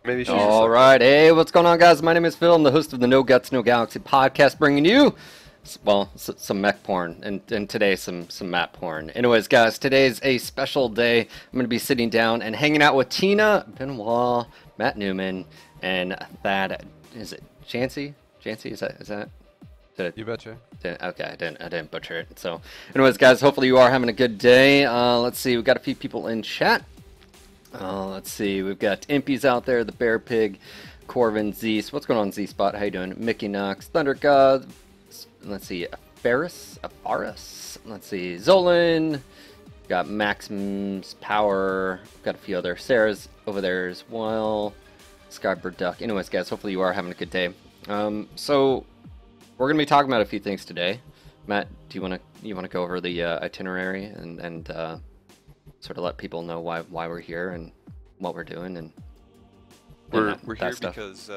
Maybe she's All right. Hey, what's going on, guys? My name is Phil. I'm the host of the No Guts, No Galaxy podcast, bringing you, well, some mech porn, and today some map porn. Anyways, guys, today's a special day. I'm going to be sitting down and hanging out with Tina, Benoit, Matt Newman, and Thad. Is it Chansey? Chansey, is that? You betcha. Okay, I didn't butcher it. So, anyways, guys, hopefully you are having a good day. Let's see, we've got a few people in chat. Let's see, we've got Impies out there, the Bear Pig, Corvin, Zeus. What's going on, Z-Spot? How you doing? Mickey Knox, Thunder God. Let's see, Afaris. Let's see, Zolan. Got Maxim's Power. Got a few other Sarah's over there as well. Skybird Duck. Anyways, guys, hopefully you are having a good day. So we're gonna be talking about a few things today. Matt, do you wanna go over the itinerary and sort of let people know why we're here and what we're doing and we're here stuff. because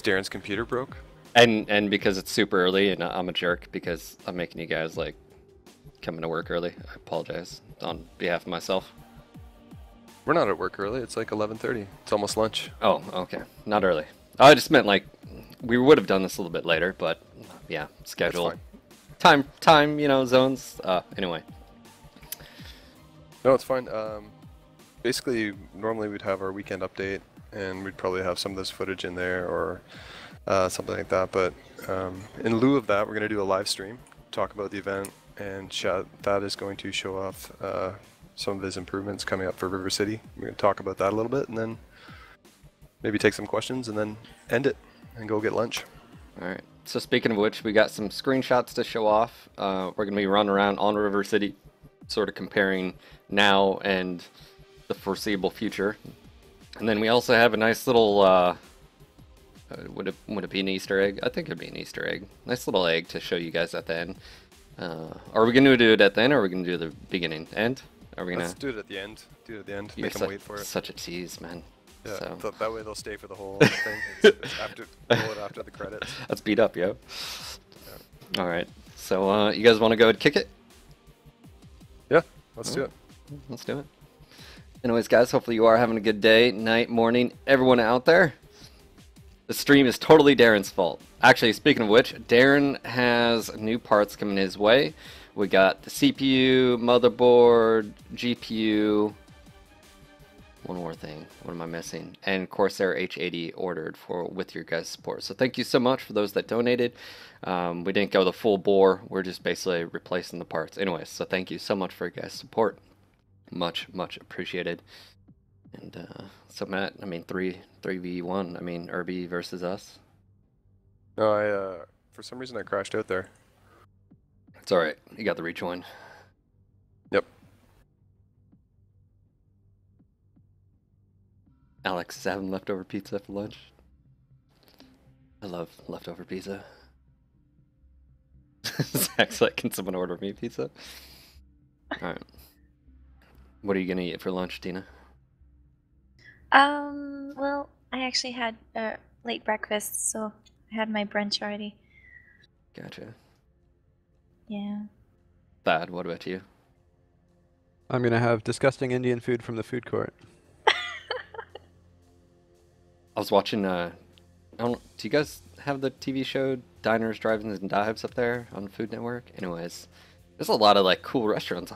Darren's computer broke. And because it's super early and I'm a jerk because I'm making you guys like come into work early. I apologize on behalf of myself. We're not at work early. It's like 11:30. It's almost lunch. Oh, okay. Not early. I just meant like we would have done this a little bit later, but yeah, schedule, time, zones. Anyway. No, it's fine. Basically, normally we'd have our weekend update, and we'd probably have some of this footage in there or something like that. But in lieu of that, we're going to do a live stream, talk about the event, and that is going to show off some of his improvements coming up for River City. We're going to talk about that a little bit, and then maybe take some questions, and then end it and go get lunch. All right. So speaking of which, we got some screenshots to show off. We're going to be running around on River City, sort of comparing now and the foreseeable future. And then we also have a nice little would it be an Easter egg? I think it'd be an Easter egg. Nice little egg to show you guys at the end. Are we gonna do it at the end or are we gonna do the beginning? End? Are we gonna Let's do it at the end. Do it at the end. Make them wait for it. Such a tease, man. Yeah, so. that way they'll stay for the whole thing. It's after the credits. Let's beat up, yo. Yeah. Alright. So you guys wanna go and kick it? Yeah, let's do it. Let's do it. Anyways, guys, hopefully you are having a good day, night, morning, everyone out there. The stream is totally Darren's fault. Actually, speaking of which, Darren has new parts coming his way. We got the CPU, motherboard, GPU. One more thing. What am I missing? And Corsair H80 ordered with your guys' support. So thank you so much for those that donated. We didn't go the full bore. We're just basically replacing the parts. Anyways, so thank you so much for your guys' support. Much appreciated. And so Matt, I mean 3v1. I mean Irby versus us. No, I for some reason I crashed out there. It's all right. You got the rejoin. Yep. Alex is having leftover pizza for lunch. I love leftover pizza. Zach's like, can someone order me pizza? All right. What are you gonna eat for lunch, Tina? Well, I actually had a late breakfast, so I had my brunch already. Gotcha. Yeah. Thad, what about you? I'm gonna have disgusting Indian food from the food court. I was watching, I don't know, do you guys have the TV show Diners, Drive-Ins, and Dives up there on Food Network? Anyways, there's a lot of, like, cool restaurants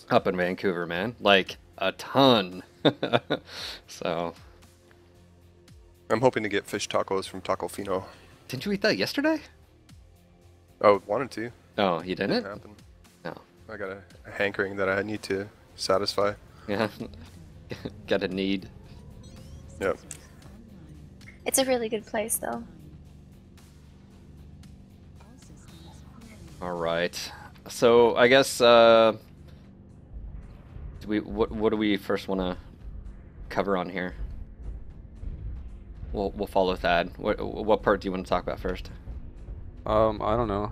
up in Vancouver, man. Like, a ton. So. I'm hoping to get fish tacos from Taco Fino. Didn't you eat that yesterday? Oh, wanted to. Oh, you didn't? Didn't happen. No. I got a hankering that I need to satisfy. Yeah. Got a need. Yep. It's a really good place, though. All right. So I guess what do we first want to cover on here? We'll follow Thad. What part do you want to talk about first? I don't know.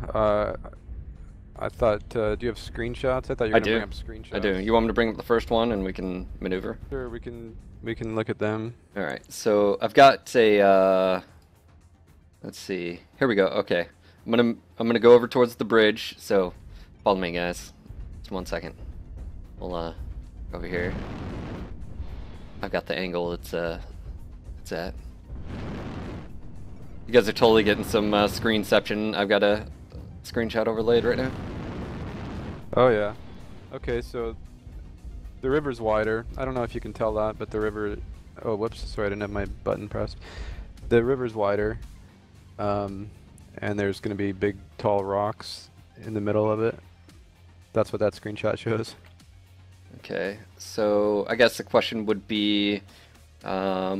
I thought, do you have screenshots? I thought you were going to bring up screenshots. I do. You want me to bring up the first one and we can maneuver? Sure, we can look at them. All right. So I've got a. Let's see. Here we go. Okay. I'm gonna go over towards the bridge. So follow me, guys. Just 1 second. We'll over here. I've got the angle. It's it's at. You guys are totally getting some screenception. I've got a screenshot overlaid right now. Oh yeah. Okay, so the river's wider. I don't know if you can tell that, but the river... Oh, whoops, sorry, I didn't have my button pressed. The river's wider, and there's going to be big, tall rocks in the middle of it. That's what that screenshot shows. Okay, so I guess the question would be... yeah,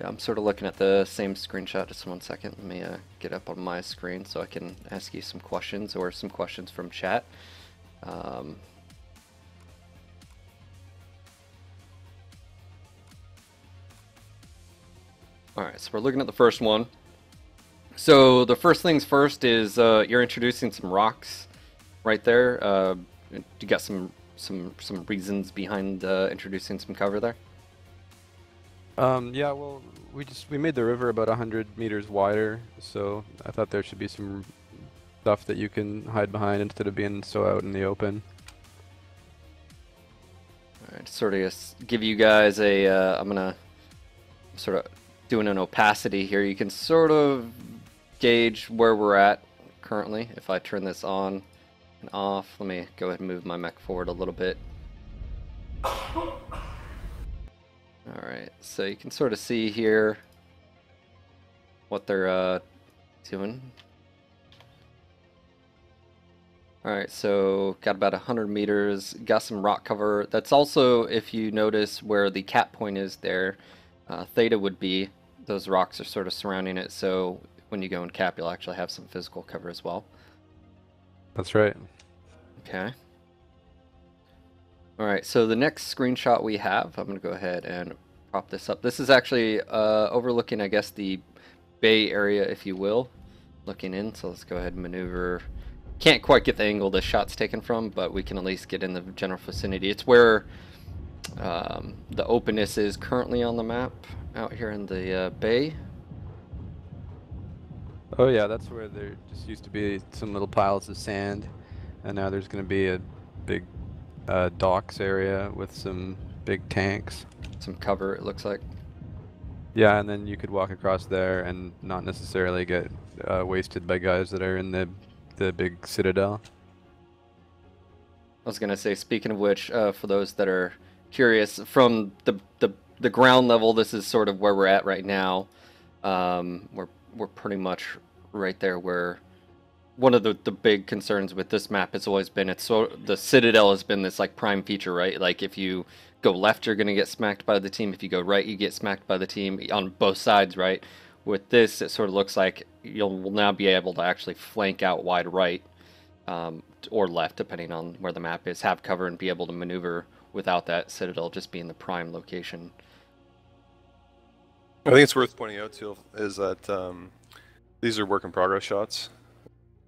I'm sort of looking at the same screenshot. Just 1 second. Let me get up on my screen so I can ask you some questions or some questions from chat. Alright, so we're looking at the first one. So the first things first is you're introducing some rocks right there. You got some reasons behind introducing some cover there? Yeah, well, we made the river about 100 meters wider, so I thought there should be some stuff that you can hide behind instead of being so out in the open. Alright, sort of give you guys a, I'm gonna sort of doing an opacity here. You can sort of gauge where we're at currently. If I turn this on and off, let me go ahead and move my mech forward a little bit. Alright, so you can sort of see here what they're doing. Alright, so got about 100 meters, got some rock cover. That's also, if you notice where the cap point is there, theta would be, those rocks are sort of surrounding it, so when you go in cap, you'll actually have some physical cover as well. That's right. Okay. Alright, so the next screenshot we have, I'm going to go ahead and prop this up. This is actually overlooking, I guess, the bay area, if you will, looking in. So let's go ahead and maneuver. Can't quite get the angle this shot's taken from, but we can at least get in the general vicinity. It's where the openness is currently on the map, out here in the bay. Oh yeah, that's where there just used to be some little piles of sand, and now there's going to be a big docks area with some big tanks. Some cover, it looks like. Yeah, and then you could walk across there and not necessarily get wasted by guys that are in the big citadel. I was going to say, speaking of which, for those that are curious, from the ground level, this is sort of where we're at right now. We're pretty much right there where one of the big concerns with this map has always been the Citadel has been this like prime feature, right? Like if you go left, you're gonna get smacked by the team. If you go right, you get smacked by the team on both sides, right? With this, it sort of looks like you'll now be able to actually flank out wide right or left, depending on where the map is, have cover and be able to maneuver without that Citadel just being the prime location. I think it's worth pointing out too is that these are work in progress shots.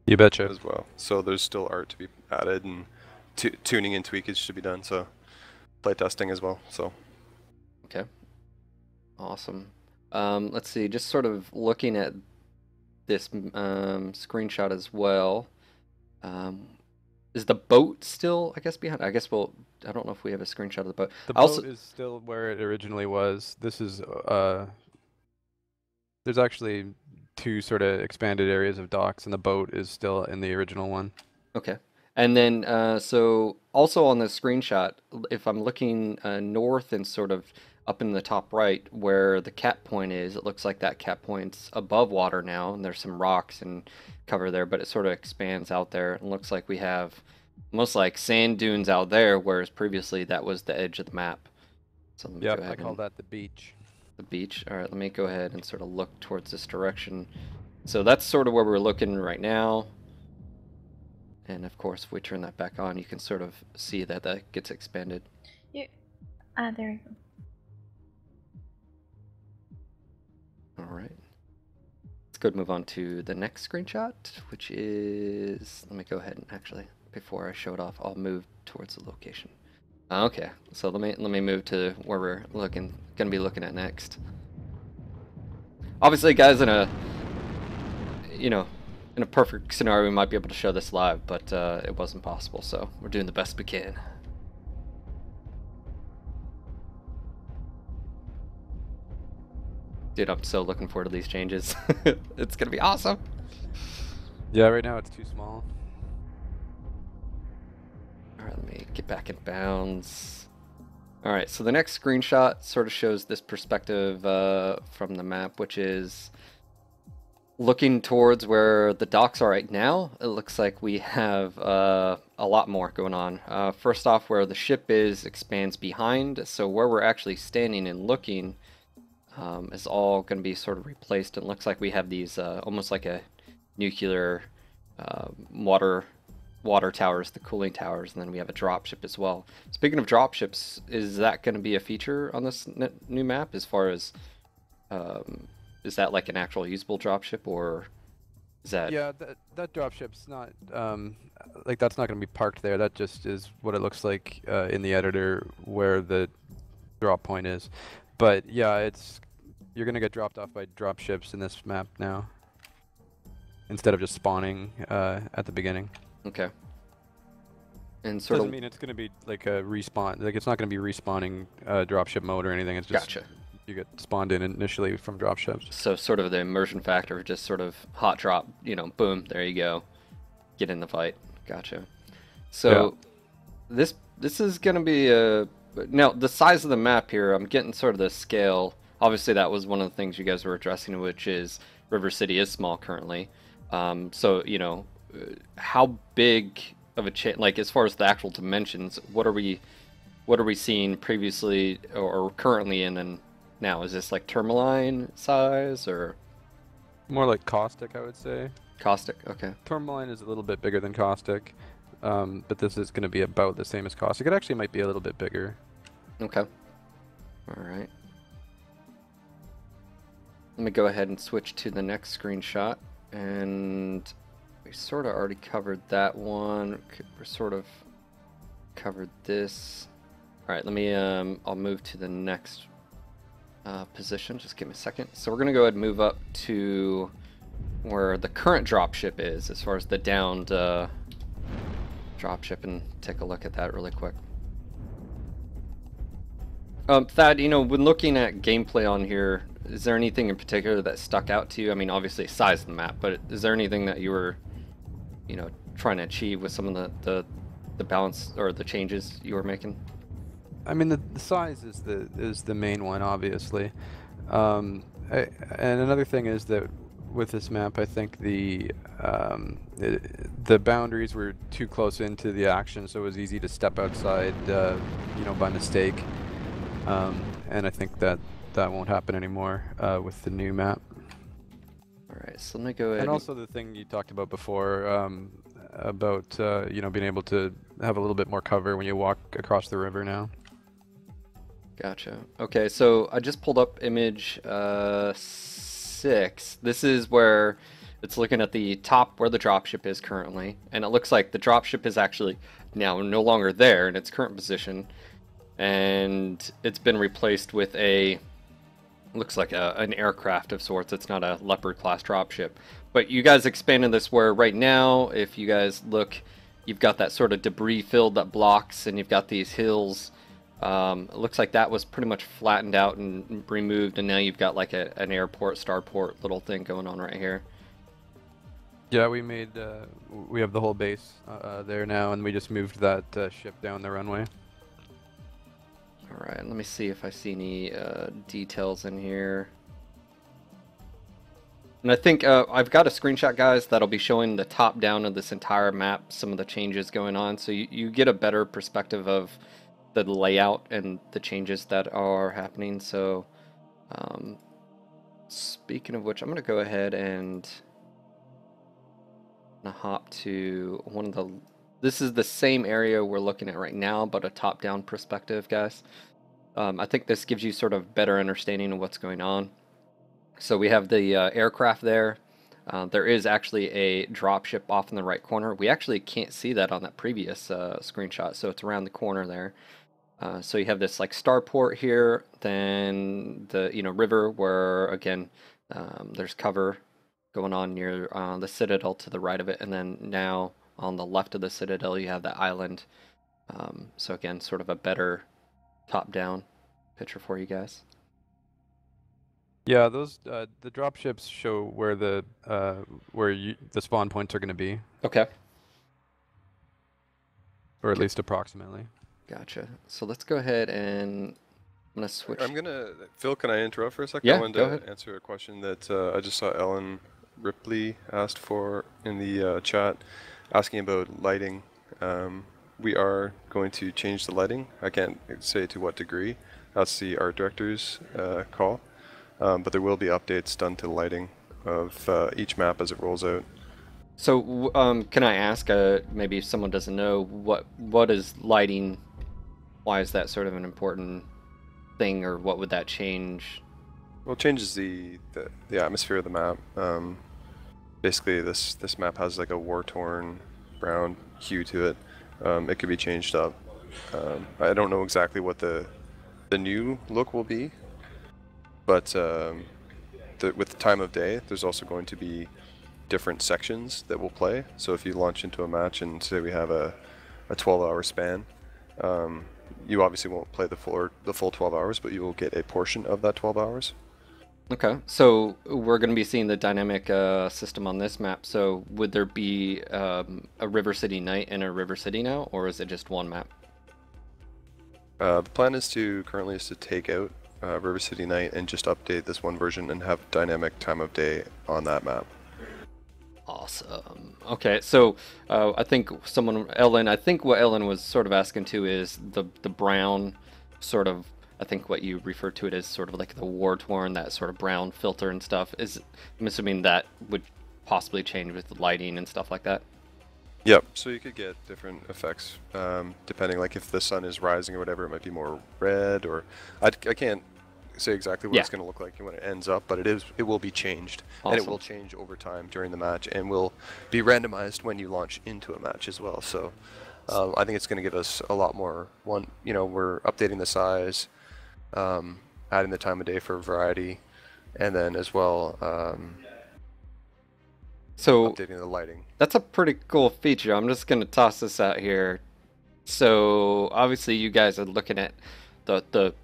You betcha. As well. So there's still art to be added and tuning and tweakage to be done. So playtesting as well. So. Okay. Awesome. Let's see. Just sort of looking at this screenshot as well. Is the boat still, I guess, behind? I guess I don't know if we have a screenshot of the boat. The boat is still where it originally was. This is, there's actually two sort of expanded areas of docks, and the boat is still in the original one. Okay. And then, so also on the screenshot, if I'm looking north and sort of up in the top right where the cap point is, it looks like that cap point's above water now, and there's some rocks and cover there, but it sort of expands out there. It looks like we have almost like sand dunes out there, whereas previously that was the edge of the map. So let me yeah, go ahead I call that the beach. The beach. All right, let me go ahead and sort of look towards this direction. So that's sort of where we're looking right now. And of course, if we turn that back on, you can sort of see that that gets expanded. Yeah. There we go. All right. Let's go move on to the next screenshot, which is, let me go ahead and actually, before I show it off, I'll move towards the location. Okay, so let me move to where we're going to be looking at next. Obviously, guys, in a perfect scenario, we might be able to show this live, but it wasn't possible, so we're doing the best we can. Dude, I'm so looking forward to these changes. It's gonna be awesome. Yeah, right now it's too small. All right, let me get back in bounds. All right, so the next screenshot sort of shows this perspective from the map, which is looking towards where the docks are right now. It looks like we have a lot more going on. First off, where the ship is expands behind, so where we're actually standing and looking is all going to be sort of replaced. It looks like we have these almost like a nuclear water towers, the cooling towers, and then we have a dropship as well. Speaking of dropships, is that going to be a feature on this new map as far as is that like an actual usable dropship, or is that... Yeah, that dropship's not like that's not going to be parked there. That just is what it looks like in the editor where the drop point is. But yeah, you're going to get dropped off by dropships in this map now instead of just spawning at the beginning. Okay. And sort Doesn't of mean it's going to be like a respawn. Like it's not going to be respawning dropship mode or anything. It's just gotcha. you get spawned in initially from dropships. So sort of the immersion factor, just sort of hot drop, you know, boom, there you go. Get in the fight. Gotcha. So this is going to be a... Now, the size of the map here, I'm getting sort of the scale. Obviously, that was one of the things you guys were addressing, which is River City is small currently. So, you know, how big of a change, like as far as the actual dimensions, what are we seeing previously or currently in and now? Is this like tourmaline size or More like caustic, I would say. caustic? Okay. Tourmaline is a little bit bigger than caustic, but this is going to be about the same as caustic. It actually might be a little bit bigger. Okay. All right. Let me go ahead and switch to the next screenshot, and we sort of already covered that one. We're sort of covered this. All right, let me I'll move to the next position. Just give me a second. So we're gonna go ahead and move up to where the current dropship is, as far as the downed dropship, and take a look at that really quick. Thad, you know, when looking at gameplay on here, is there anything in particular that stuck out to you? I mean, obviously size of the map, but is there anything that you were, you know, trying to achieve with some of the balance or the changes you were making? I mean, the size is the main one, obviously. And another thing is that with this map, I think the boundaries were too close into the action, so it was easy to step outside, you know, by mistake. And I think that won't happen anymore with the new map. All right, so let me go ahead. And also the thing you talked about before about you know, being able to have a little bit more cover when you walk across the river now. Gotcha. Okay, so I just pulled up image 6. This is where it's looking at the top where the dropship is currently, and it looks like the dropship is actually now no longer there in its current position, and it's been replaced with a, looks like an aircraft of sorts. It's not a Leopard class dropship, but you guys expanded this where right now, if you guys look, you've got that sort of debris field that blocks, and you've got these hills. It looks like that was pretty much flattened out and removed, and now you've got like an airport, starport little thing going on right here. Yeah, we made we have the whole base there now, and we just moved that ship down the runway. All right, let me see if I see any details in here. And I think I've got a screenshot, guys, that'll be showing the top down of this entire map, some of the changes going on, so you get a better perspective of the layout and the changes that are happening. So speaking of which, I'm going to go ahead and hop to one of the... This is the same area we're looking at right now, but a top-down perspective, guys. I think this gives you sort of better understanding of what's going on. So we have the aircraft there. There is actually a dropship off in the right corner. We actually can't see that on that previous screenshot, so it's around the corner there. So you have this like starport here, then the river where again there's cover going on near the citadel to the right of it, and then now on the left of the citadel you have the island. So again, sort of a better top-down picture for you guys. Yeah, those the drop ships show where the the spawn points are going to be, Okay. or at least approximately. Gotcha. So let's go ahead and I'm gonna switch. Phil, can I interrupt for a second? Yeah, I wanted go to ahead. answer a question that I just saw Ellen Ripley asked for in the chat, asking about lighting. We are going to change the lighting. I can't say to what degree. That's the art director's call. But there will be updates done to the lighting of each map as it rolls out. So, can I ask, maybe if someone doesn't know, what is lighting? Why is that sort of an important thing, or what would that change? Well, it changes the atmosphere of the map. Basically, this map has like a war-torn brown hue to it. It could be changed up. I don't know exactly what the new look will be, but with the time of day, there's also going to be different sections that will play. So if you launch into a match and say we have a 12-hour span, you obviously won't play the full 12 hours, but you will get a portion of that 12 hours. Okay, so we're going to be seeing the dynamic system on this map. So would there be a River City night and a River City now, or is it just one map? The plan is currently to take out River City Night and just update this one version and have dynamic time of day on that map. Awesome. Okay, so I think I think what Ellen was sort of asking too is the brown sort of, I think what you refer to it as sort of like the war-torn, that sort of brown filter and stuff. I'm assuming that would possibly change with the lighting and stuff like that? Yep, so you could get different effects depending, like if the sun is rising or whatever, it might be more red, or I can't say exactly what it's going to look like when it ends up, but it will be changed. Awesome. And it will change over time during the match and will be randomized when you launch into a match as well. So I think it's going to give us a lot more. We're updating the size, adding the time of day for variety, and then as well so updating the lighting. That's a pretty cool feature. I'm just going to toss this out here. So obviously you guys are looking at the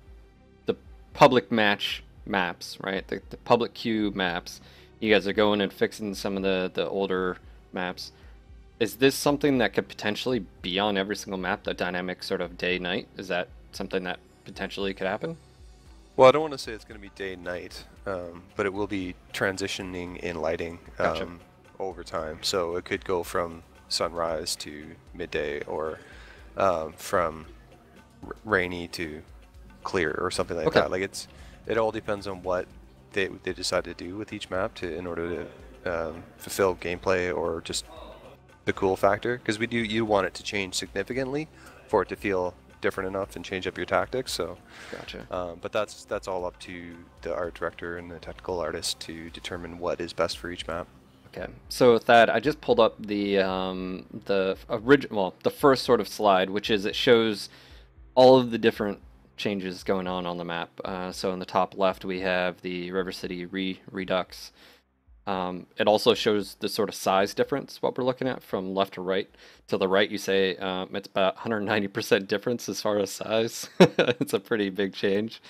public match maps, right? The public queue maps. You guys are going and fixing some of the older maps. Is this something that could potentially be on every single map, the dynamic sort of day-night? Is that something that potentially could happen? Well, I don't want to say it's going to be day-night, but it will be transitioning in lighting over time. So it could go from sunrise to midday, or from rainy to clear, or something like that. Like it all depends on what they decide to do with each map in order to fulfill gameplay or just the cool factor, because you want it to change significantly for it to feel different enough and change up your tactics. So gotcha. But that's all up to the art director and the technical artist to determine what is best for each map. Okay, so with that, I just pulled up the original, the first sort of slide, which is, it shows all of the different changes going on the map. So in the top left we have the River City Redux. It also shows the sort of size difference, what we're looking at from left to right. To the right, you say it's about 190% difference as far as size. It's a pretty big change.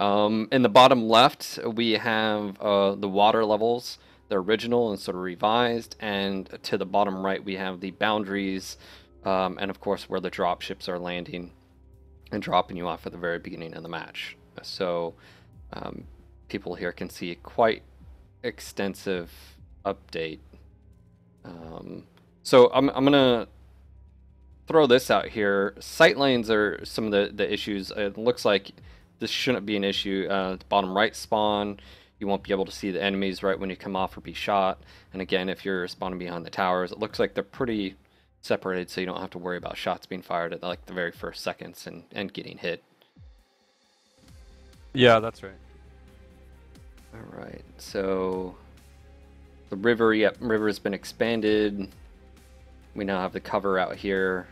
In the bottom left, we have the water levels, the original and sort of revised, and to the bottom right, we have the boundaries, and of course where the drop ships are landing and dropping you off at the very beginning of the match. So people here can see quite extensive update. So I'm gonna throw this out here. Sight lanes are some of the issues. It looks like this shouldn't be an issue. The bottom right spawn, you won't be able to see the enemies right when you come off or be shot. And again, if you're spawning behind the towers, it looks like they're pretty separated, so you don't have to worry about shots being fired at like the very first seconds and getting hit. Yeah, that's right. All right, so the river, river has been expanded. We now have the cover out here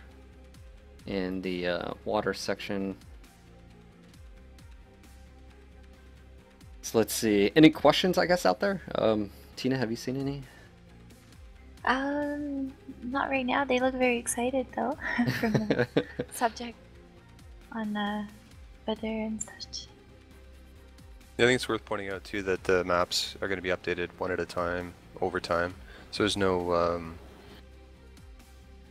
in the water section. So let's see. Any questions, I guess, out there? Tina, have you seen any? Not right now. They look very excited though from the subject on weather and such. Yeah, I think it's worth pointing out too that the maps are going to be updated one at a time over time. So there's no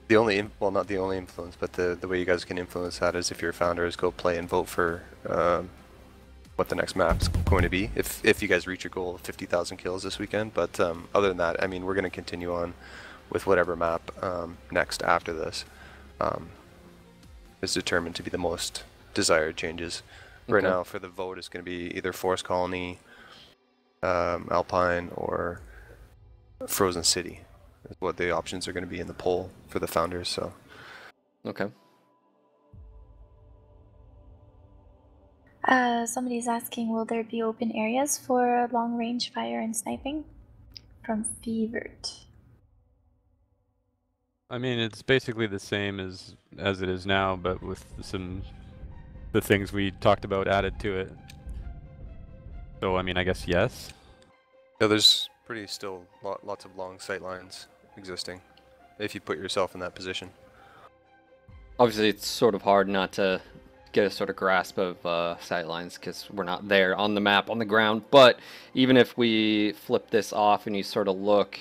the only well, not the only influence, but the way you guys can influence that is if you're founders, go play and vote for what the next map's going to be. If you guys reach your goal of 50,000 kills this weekend, but other than that, I mean, we're going to continue on with whatever map next after this is determined to be the most desired changes. Right Okay. now, for the vote, it's going to be either Forest Colony, Alpine, or Frozen City. Is what the options are going to be in the poll for the founders. So Okay. Somebody's asking, will there be open areas for long range fire and sniping? From Fevert. I mean, it's basically the same as it is now, but with the things we talked about added to it. So I mean, I guess yes. yeah, there's pretty still lots of long sight lines existing if you put yourself in that position. Obviously, it's sort of hard not to get a sort of grasp of sightlines because we're not there on the map, on the ground. But even if we flip this off and you sort of look,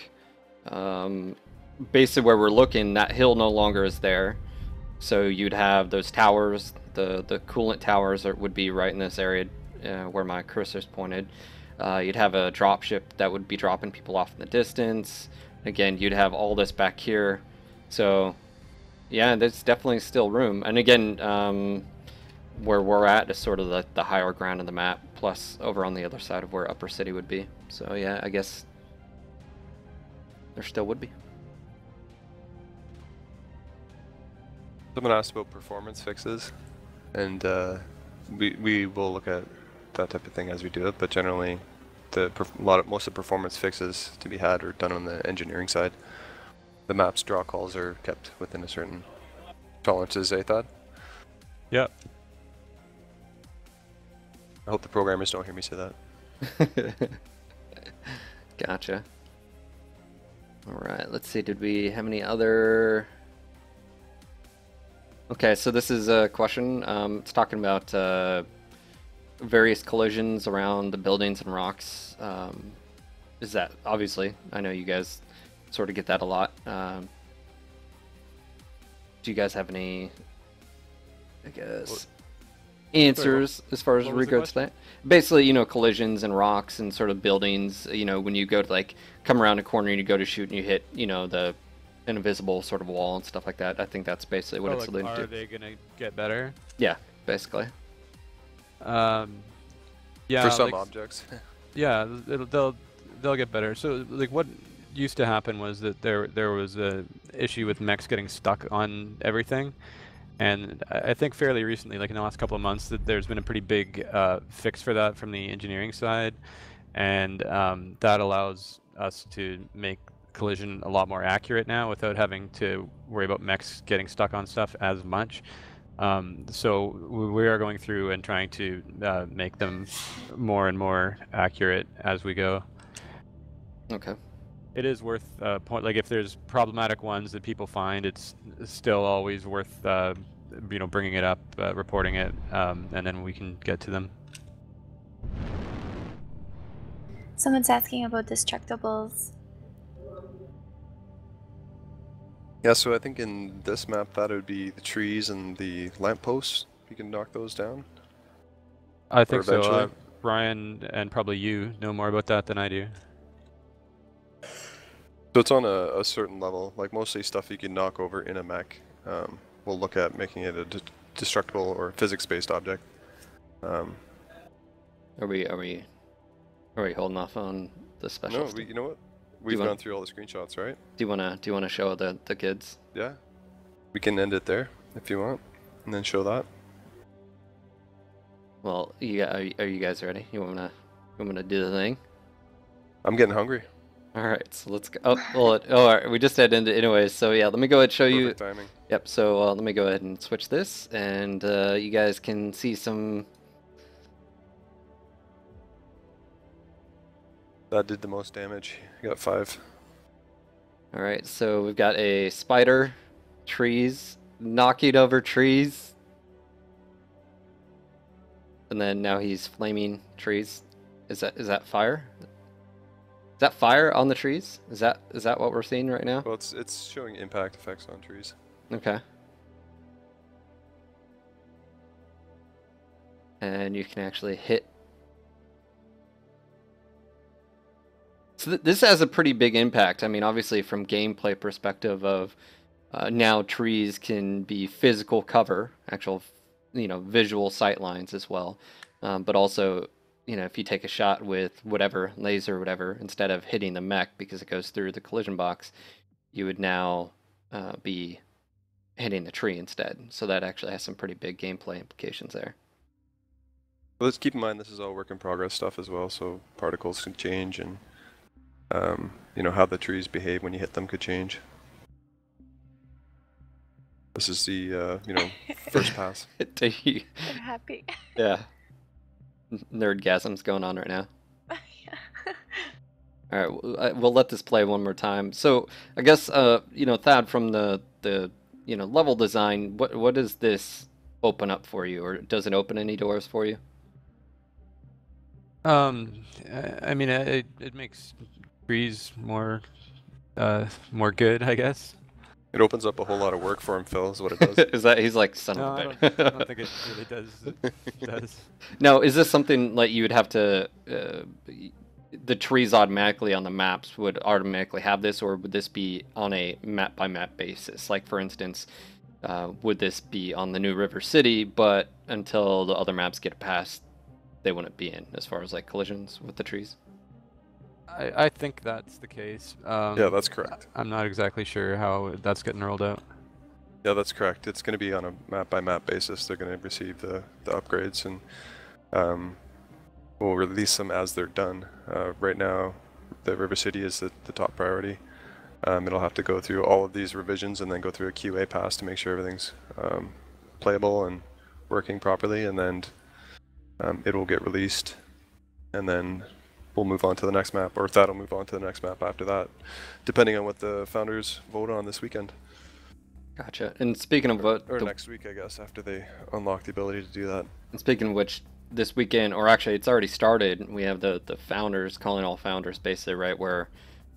basically where we're looking, that hill no longer is there. So you'd have those towers, the coolant towers would be right in this area where my cursor's pointed. You'd have a dropship that would be dropping people off in the distance. Again, you'd have all this back here. So yeah, there's definitely still room. And again, where we're at is sort of the higher ground of the map, plus over on the other side of where Upper City would be. So yeah, I guess there still would be. Someone asked about performance fixes, and we will look at that type of thing as we do it. But generally, most of the performance fixes to be had are done on the engineering side. The map's draw calls are kept within a certain tolerances, eh, Thad? Yep. I hope the programmers don't hear me say that. Gotcha. All right, let's see. Did we have any other? Okay, so this is a question. It's talking about various collisions around the buildings and rocks. Is that obviously? I know you guys sort of get that a lot. Do you guys have any, I guess, answers as far as what was the regards to that? Basically, you know, collisions and rocks and sort of buildings. You know, when you go to like come around a corner and you go to shoot and you hit, you know, an invisible sort of wall and stuff like that. I think that's basically what it's alluding to. Are they gonna get better? Yeah, basically. Yeah. For some like, objects. yeah, they'll get better. So like what used to happen was that there was a issue with mechs getting stuck on everything, and I think fairly recently, like in the last couple of months, that there's been a pretty big fix for that from the engineering side, and that allows us to make collision a lot more accurate now without having to worry about mechs getting stuck on stuff as much. So we are going through and trying to make them more and more accurate as we go. Okay. It is worth point, like if there's problematic ones that people find, it's still always worth you know, bringing it up, reporting it, and then we can get to them. Someone's asking about destructibles. Yeah, so I think in this map that would be the trees and the lampposts. You can knock those down. I think so. eventually. Ryan and probably you know more about that than I do. So it's on a certain level, like mostly stuff you can knock over in a mech. We'll look at making it a destructible or physics-based object. Are we holding off on the special No, stuff? you know what? We've wanna- gone through all the screenshots, right? Do you wanna show the kids? Yeah. We can end it there if you want, and then show that. Well, are you guys ready? You wanna do the thing? I'm getting hungry. All right, so let's go. Oh, well, all right, we just had ended anyways. So yeah, let me go ahead and show you. Perfect timing. Yep. So let me go ahead and switch this, and you guys can see some. That did the most damage. You got 5. All right, so we've got a spider, trees, knocking over trees, and then now he's flaming trees. Is that fire? Is that fire on the trees? Is that what we're seeing right now? Well, it's showing impact effects on trees. Okay. And you can actually hit. So this has a pretty big impact. I mean, obviously from gameplay perspective of now trees can be physical cover, actual, visual sight lines as well. But also, if you take a shot with whatever, laser or whatever, instead of hitting the mech because it goes through the collision box, you would now be hitting the tree instead. So that actually has some pretty big gameplay implications there. Well, let's keep in mind this is all work in progress stuff as well, so particles can change and how the trees behave when you hit them could change. This is the first pass. I'm happy. Yeah. Nerdgasm's going on right now. Yeah. All right, we'll let this play one more time. So I guess Thad, from the level design, what does this open up for you, or does it open any doors for you? I mean, it makes trees more good, I guess. It opens up a whole lot of work for him, Phil, is what it does. Is that he's like, son of a bitch? I don't think it really does. Now, is this something like you would have to? The trees automatically on the maps would automatically have this, or would this be on a map by map basis? Like, for instance, would this be on the New River City, but until the other maps get passed, they wouldn't be in as far as like collisions with the trees? I think that's the case. Yeah, that's correct. I'm not exactly sure how that's getting rolled out. Yeah, that's correct. It's going to be on a map-by-map basis. They're going to receive the upgrades, and we'll release them as they're done. Right now, the River City is the top priority. It'll have to go through all of these revisions and then go through a QA pass to make sure everything's playable and working properly, and then it will get released, and then we'll move on to the next map, or that'll move on to the next map after that, depending on what the founders vote on this weekend. Gotcha. And speaking of what... Or next week, I guess, after they unlock the ability to do that. And speaking of which, this weekend, or actually it's already started, we have the founders, calling all founders basically, right, where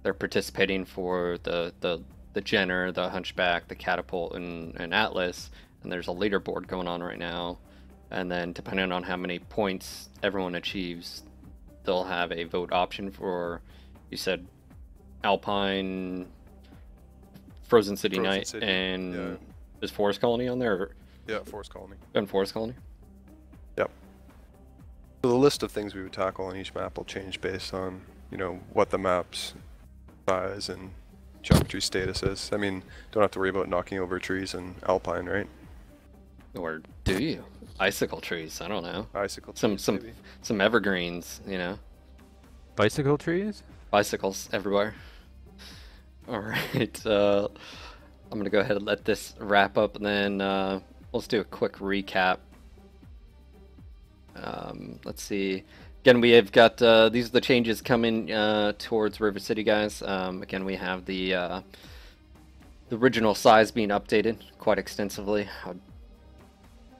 they're participating for the Jenner, the Hunchback, the Catapult, and Atlas, and there's a leaderboard going on right now. And then depending on how many points everyone achieves, they'll have a vote option for, you said, Alpine, Frozen City Night, and is Forest Colony on there? Or? Yeah, Forest Colony. And Forest Colony? Yep. So the list of things we would tackle on each map will change based on, what the map's size and geometry status is. I mean, don't have to worry about knocking over trees in Alpine, right? Or do you? Icicle trees, I don't know. Icicle trees, some evergreens, Bicycle trees? Bicycles everywhere. All right, I'm gonna go ahead and let this wrap up, and then let's do a quick recap. Let's see. Again, we have got these are the changes coming towards River City, guys. Again, we have the original size being updated quite extensively.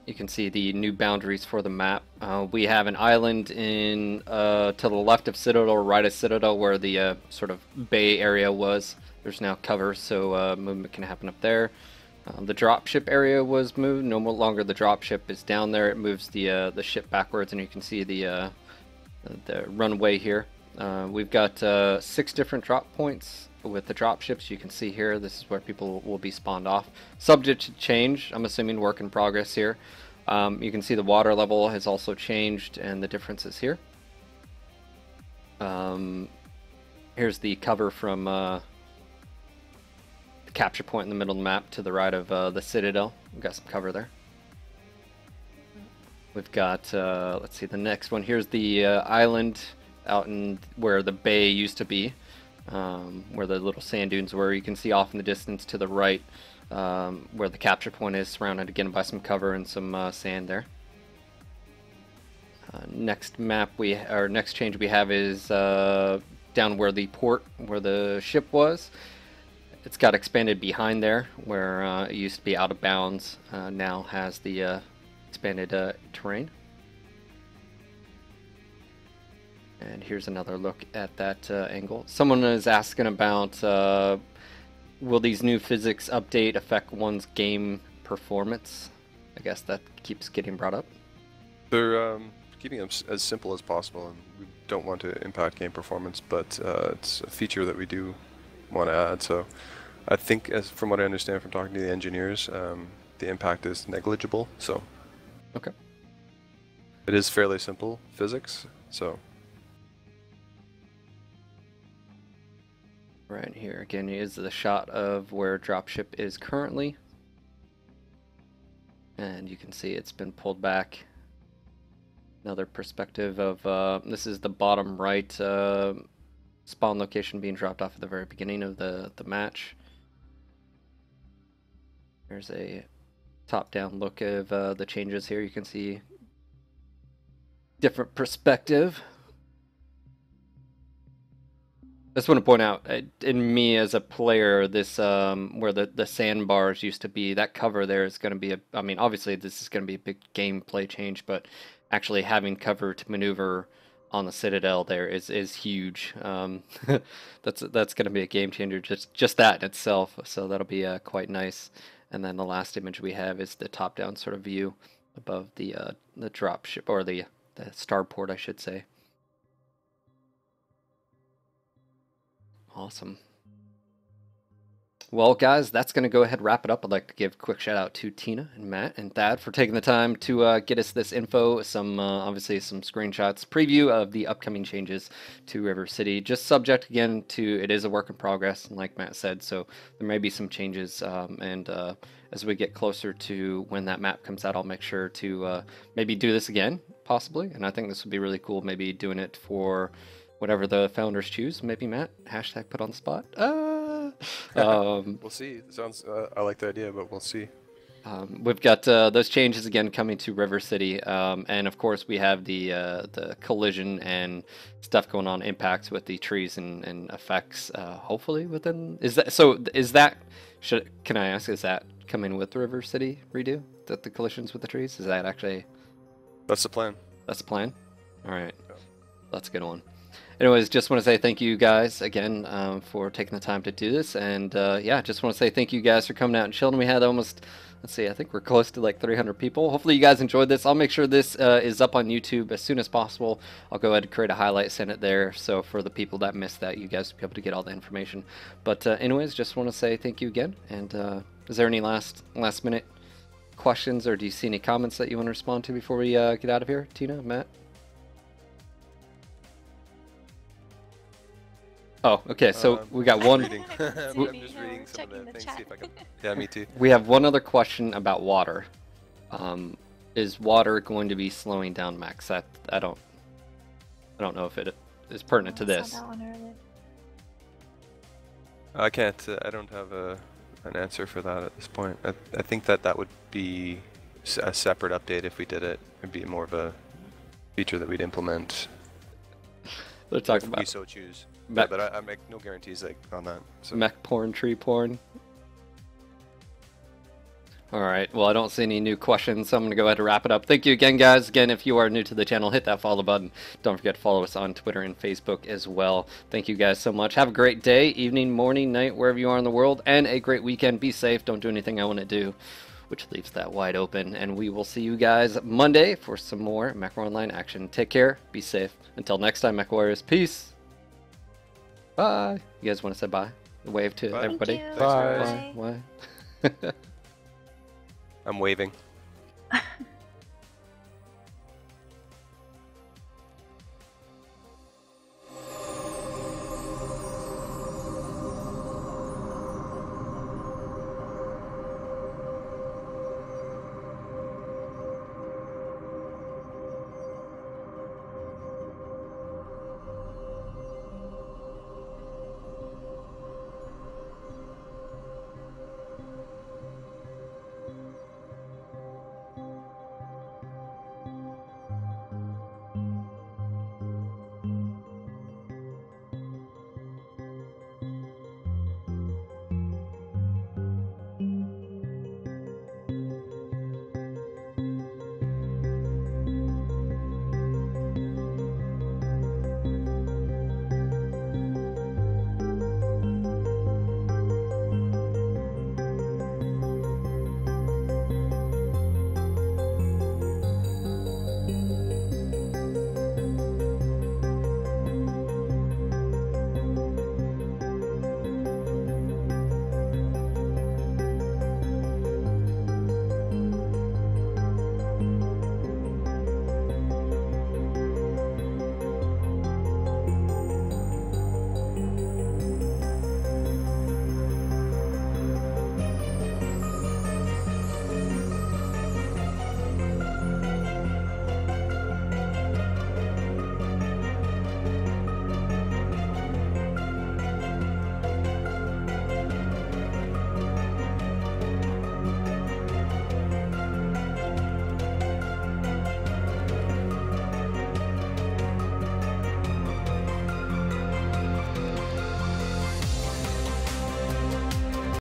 You can see the new boundaries for the map. We have an island to the left of Citadel, or right of Citadel, where the sort of bay area was. There's now cover, so movement can happen up there. The dropship area was moved. No longer the dropship is down there. It moves the ship backwards, and you can see the runway here. We've got 6 different drop points with the dropships. You can see here, this is where people will be spawned off. Subject to change, I'm assuming work in progress here. You can see the water level has also changed, and the differences here. Here's the cover from the capture point in the middle of the map to the right of the Citadel. We've got some cover there. We've got, let's see, the next one. Here's the island out in where the bay used to be. Where the little sand dunes were. You can see off in the distance to the right where the capture point is, surrounded again by some cover and some sand there. Next change we have is down where the port, where the ship was. It's got expanded behind there, where it used to be out of bounds. Now has the expanded terrain. And here's another look at that angle. Someone is asking about will these new physics update affect one's game performance? I guess that keeps getting brought up. They're keeping them as simple as possible, and we don't want to impact game performance, but it's a feature that we do want to add. So I think, as from what I understand from talking to the engineers, the impact is negligible. So okay, it is fairly simple physics. So right here again is the shot of where Dropship is currently, and you can see it's been pulled back. Another perspective of this is the bottom right spawn location being dropped off at the very beginning of the match. There's a top-down look of the changes here. You can see different perspective. I just want to point out, in me as a player, this where the sandbars used to be, that cover there is going to be a, I mean, obviously this is going to be a big gameplay change, but actually having cover to maneuver on the Citadel there is huge. That's going to be a game changer, just that in itself, so that'll be quite nice. And then the last image we have is the top-down sort of view above the dropship, or the starport, I should say. Awesome. Well, guys, that's going to go ahead and wrap it up. I'd like to give a quick shout out to Tina and Matt and Thad for taking the time to get us this info, some obviously some screenshots, preview of the upcoming changes to River City. Just subject, again, to it is a work in progress, like Matt said, so there may be some changes, and as we get closer to when that map comes out, I'll make sure to maybe do this again, possibly, and I think this would be really cool, maybe doing it for whatever the founders choose. Maybe Matt, hashtag put on the spot. we'll see. Sounds. I like the idea, but we'll see. We've got those changes again coming to River City, and of course we have the collision and stuff going on, impacts with the trees and effects. Hopefully within can I ask, is that coming with the River City redo? That the collisions with the trees, is that actually? That's the plan. That's the plan. All right, that's a good one. Anyways, just want to say thank you guys again for taking the time to do this, and yeah, just want to say thank you guys for coming out and chilling. We had almost, let's see, I think we're close to like 300 people. Hopefully you guys enjoyed this. I'll make sure this is up on YouTube as soon as possible. I'll go ahead and create a highlight, send it there, so for the people that missed that, you guys will be able to get all the information. But anyways, just want to say thank you again, and is there any last minute questions, or do you see any comments that you want to respond to before we get out of here? Tina, Matt? Oh, okay, so we got one. I'm just reading some of the things, see if I can. Yeah, me too. We have one other question about water. Is water going to be slowing down max? I don't know if it is pertinent to this. Saw that one earlier. I can't. I don't have an answer for that at this point. I think that would be a separate update if we did it. It'd be more of a feature that we'd implement. They're talking if about we so choose. Yeah, but I make no guarantees on that. So. Mech porn, tree porn. Alright, well I don't see any new questions, so I'm going to go ahead and wrap it up. Thank you again, guys. Again, if you are new to the channel, hit that follow button. Don't forget to follow us on Twitter and Facebook as well. Thank you guys so much. Have a great day, evening, morning, night, wherever you are in the world, and a great weekend. Be safe. Don't do anything I want to do, which leaves that wide open. And we will see you guys Monday for some more Mech Online action. Take care. Be safe. Until next time, Mech Warriors. Peace. Bye. You guys want to say bye? Wave to everybody. Thank you. Bye. Bye. I'm waving.